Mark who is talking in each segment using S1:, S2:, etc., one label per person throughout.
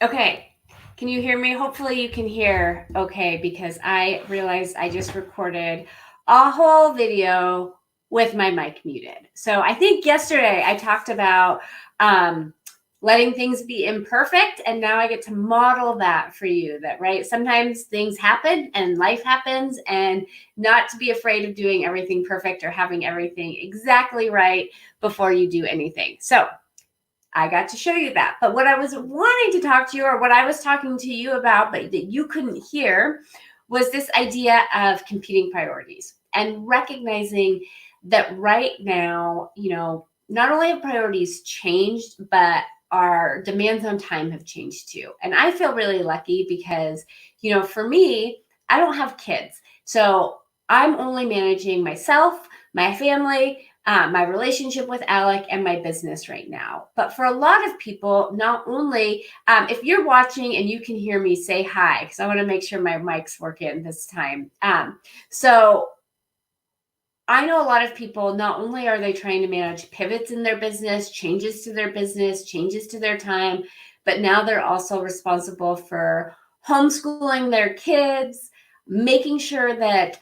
S1: Okay, can you hear me? Hopefully you can hear okay, because I realized I just recorded a whole video with my mic muted. So I think yesterday I talked about um, letting things be imperfect, and now I get to model that for you. That right? Sometimes things happen and life happens, and not to be afraid of doing everything perfect or having everything exactly right before you do anything. So I got to show you that. But what I was wanting to talk to you, or what I was talking to you about, but that you couldn't hear, was this idea of competing priorities and recognizing that right now, not only have priorities changed, but our demands on time have changed too. And I feel really lucky because, for me, I don't have kids. So I'm only managing myself, my family, my relationship with Alec, and my business right now. But for a lot of people, not only, if you're watching and you can hear me, say hi, because I want to make sure my mic's working this time. So I know a lot of people, not only are they trying to manage pivots in their business, changes to their business, changes to their time, but now they're also responsible for homeschooling their kids, making sure that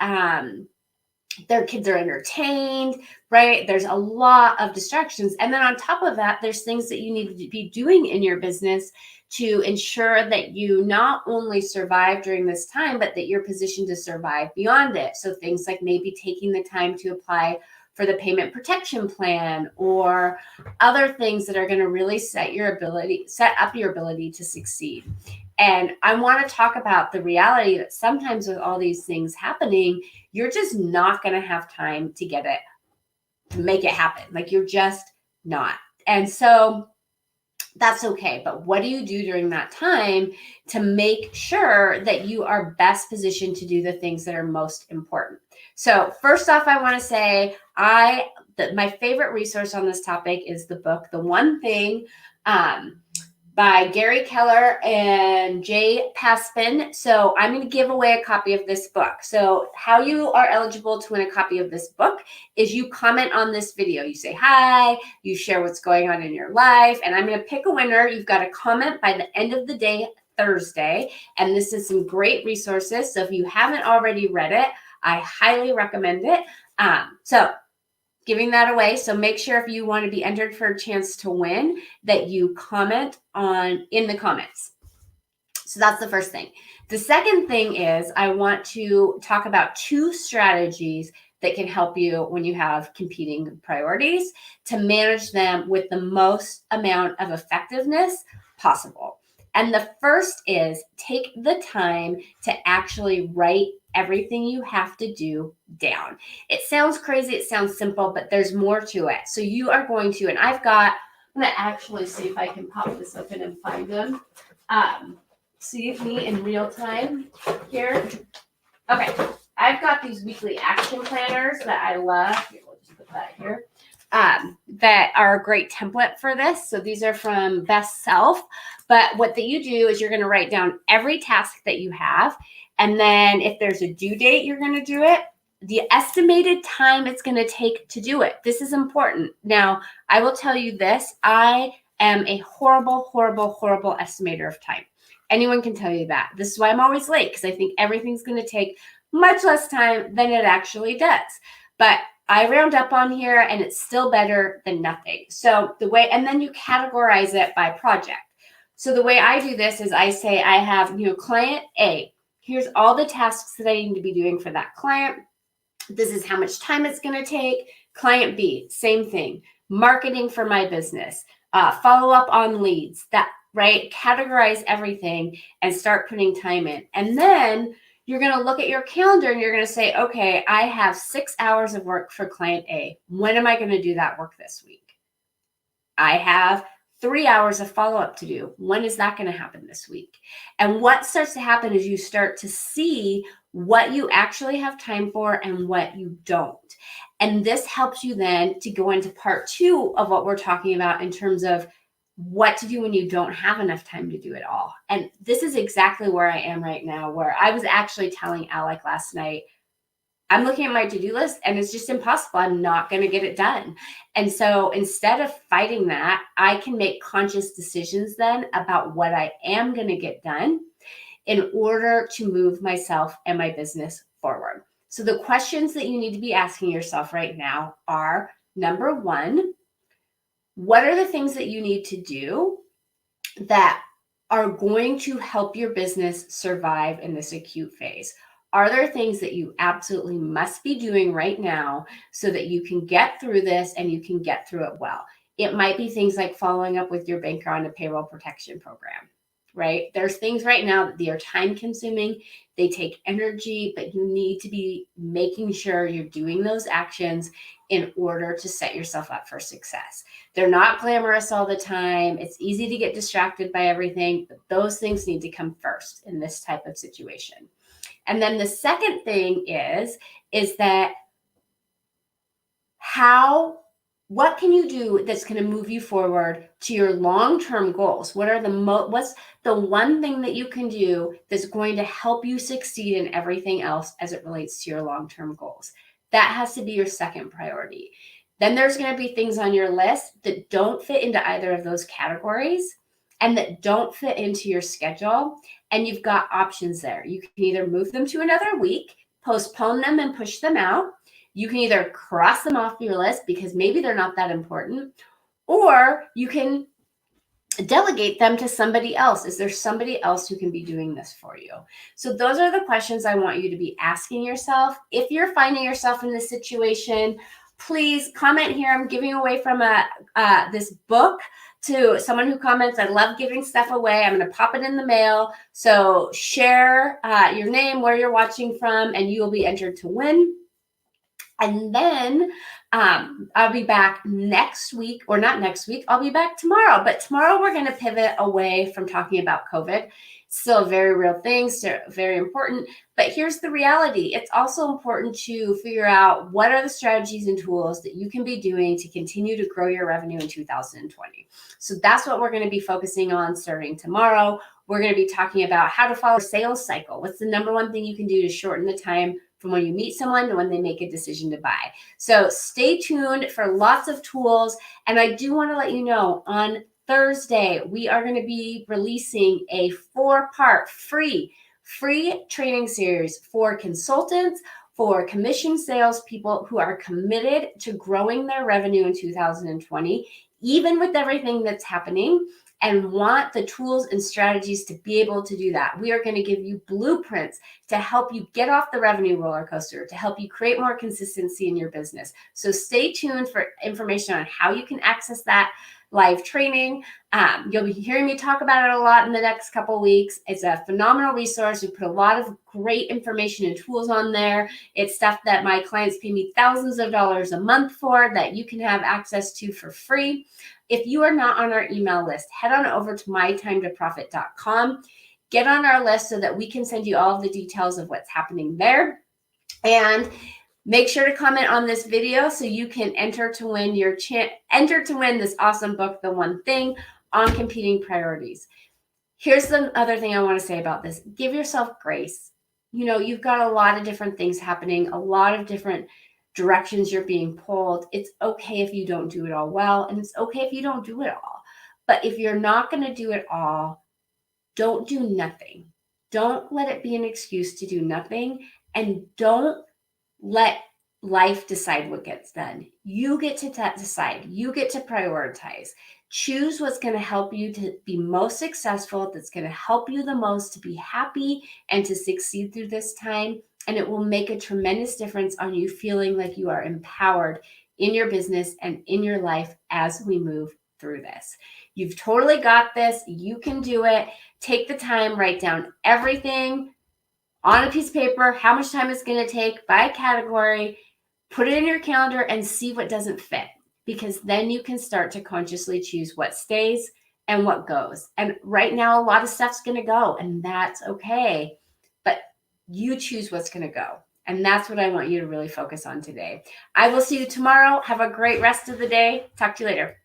S1: their kids are entertained, right? There's a lot of distractions. And then on top of that, there's things that you need to be doing in your business to ensure that you not only survive during this time, but that you're positioned to survive beyond it. So things like maybe taking the time to apply for the payment protection plan, or other things that are going to really set up your ability to succeed. And I want to talk about the reality that sometimes with all these things happening, you're just not going to have time to make it happen. Like you're just not. And so that's okay. But what do you do during that time to make sure that you are best positioned to do the things that are most important? So first off, I want to say my favorite resource on this topic is the book, The One Thing, by Gary Keller and Jay Paspin. So I'm going to give away a copy of this book. So how you are eligible to win a copy of this book is you comment on this video. You say hi, you share what's going on in your life, and I'm going to pick a winner. You've got to comment by the end of the day, Thursday, and this is some great resources. So if you haven't already read it, I highly recommend it. So giving that away. So make sure if you want to be entered for a chance to win that you comment in the comments. So that's the first thing. The second thing is I want to talk about 2 strategies that can help you when you have competing priorities to manage them with the most amount of effectiveness possible. And the first is take the time to actually write everything you have to do down. It sounds crazy, it sounds simple, but there's more to it. So you are going to, and I'm going to actually see if I can pop this open and find them. See me in real time here. Okay, I've got these weekly action planners that I love. Here, we'll just put that here. That are a great template for this. So these are from Best Self. But what that you do is you're going to write down every task that you have. And then if there's a due date, you're going to do it. The estimated time it's going to take to do it. This is important. Now, I will tell you this. I am a horrible, horrible, horrible estimator of time. Anyone can tell you that. This is why I'm always late, because I think everything's going to take much less time than it actually does. But I round up on here, and it's still better than nothing. So and then you categorize it by project. So the way I do this is I say I have, client A. Here's all the tasks that I need to be doing for that client. This is how much time it's going to take. Client B, same thing. Marketing for my business. Follow up on leads. Right? Categorize everything and start putting time in. And then you're going to look at your calendar and you're going to say, okay, I have 6 hours of work for client A. When am I going to do that work this week? I have 3 hours of follow-up to do. When is that going to happen this week? And what starts to happen is you start to see what you actually have time for and what you don't. And this helps you then to go into part 2 of what we're talking about in terms of what to do when you don't have enough time to do it all. And this is exactly where I am right now, where I was actually telling Alec last night, I'm looking at my to-do list and it's just impossible. I'm not going to get it done. And so instead of fighting that, I can make conscious decisions then about what I am going to get done in order to move myself and my business forward. So the questions that you need to be asking yourself right now are, number one, what are the things that you need to do that are going to help your business survive in this acute phase? Are there things that you absolutely must be doing right now so that you can get through this and you can get through it well? It might be things like following up with your banker on a payroll protection program, right? There's things right now that are time consuming, they take energy, but you need to be making sure you're doing those actions in order to set yourself up for success. They're not glamorous all the time. It's easy to get distracted by everything, but those things need to come first in this type of situation. And then the second thing is that what can you do that's going to move you forward to your long-term goals? What's the one thing that you can do that's going to help you succeed in everything else as it relates to your long-term goals? That has to be your second priority. Then there's going to be things on your list that don't fit into either of those categories and that don't fit into your schedule. And you've got options there. You can either move them to another week, postpone them and push them out. You can either cross them off your list because maybe they're not that important, or you can delegate them to somebody else. Is there somebody else who can be doing this for you? So those are the questions I want you to be asking yourself. If you're finding yourself in this situation, please comment here. I'm giving away from this book to someone who comments. I love giving stuff away. I'm going to pop it in the mail. So share your name, where you're watching from, and you will be entered to win. And then I'll be back next week, or not next week, I'll be back tomorrow. But tomorrow we're going to pivot away from talking about COVID. Still a very real thing, still very important. But here's the reality. It's also important to figure out what are the strategies and tools that you can be doing to continue to grow your revenue in 2020. So that's what we're going to be focusing on starting tomorrow. We're going to be talking about how to follow a sales cycle. What's the number one thing you can do to shorten the time from when you meet someone to when they make a decision to buy? So stay tuned for lots of tools. And I do want to let you know, on Thursday, we are going to be releasing a 4-part free training series for consultants, for commission salespeople who are committed to growing their revenue in 2020, even with everything that's happening, and want the tools and strategies to be able to do that. We are going to give you blueprints to help you get off the revenue roller coaster, to help you create more consistency in your business. So stay tuned for information on how you can access that live training. You'll be hearing me talk about it a lot in the next couple weeks. It's a phenomenal resource. We put a lot of great information and tools on there. It's stuff that my clients pay me thousands of dollars a month for, that you can have access to for free. If you are not on our email list, head on over to mytimetoprofit.com. Get on our list so that we can send you all of the details of what's happening there. And make sure to comment on this video so you can enter to win this awesome book, The One Thing on Competing Priorities. Here's the other thing I want to say about this. Give yourself grace. You've got a lot of different things happening, a lot of different directions you're being pulled. It's okay if you don't do it all well, and it's okay if you don't do it all. But if you're not going to do it all, don't do nothing. Don't let it be an excuse to do nothing, and don't let life decide what gets done. You get to decide. You get to prioritize. Choose what's going to help you to be most successful, that's going to help you the most to be happy and to succeed through this time. And it will make a tremendous difference on you feeling like you are empowered in your business and in your life as we move through this. You've totally got this. You can do it. Take the time, write down everything on a piece of paper, how much time it's going to take by category, put it in your calendar and see what doesn't fit, because then you can start to consciously choose what stays and what goes. And right now, a lot of stuff's going to go, and that's okay. But you choose what's going to go. And that's what I want you to really focus on today. I will see you tomorrow. Have a great rest of the day. Talk to you later.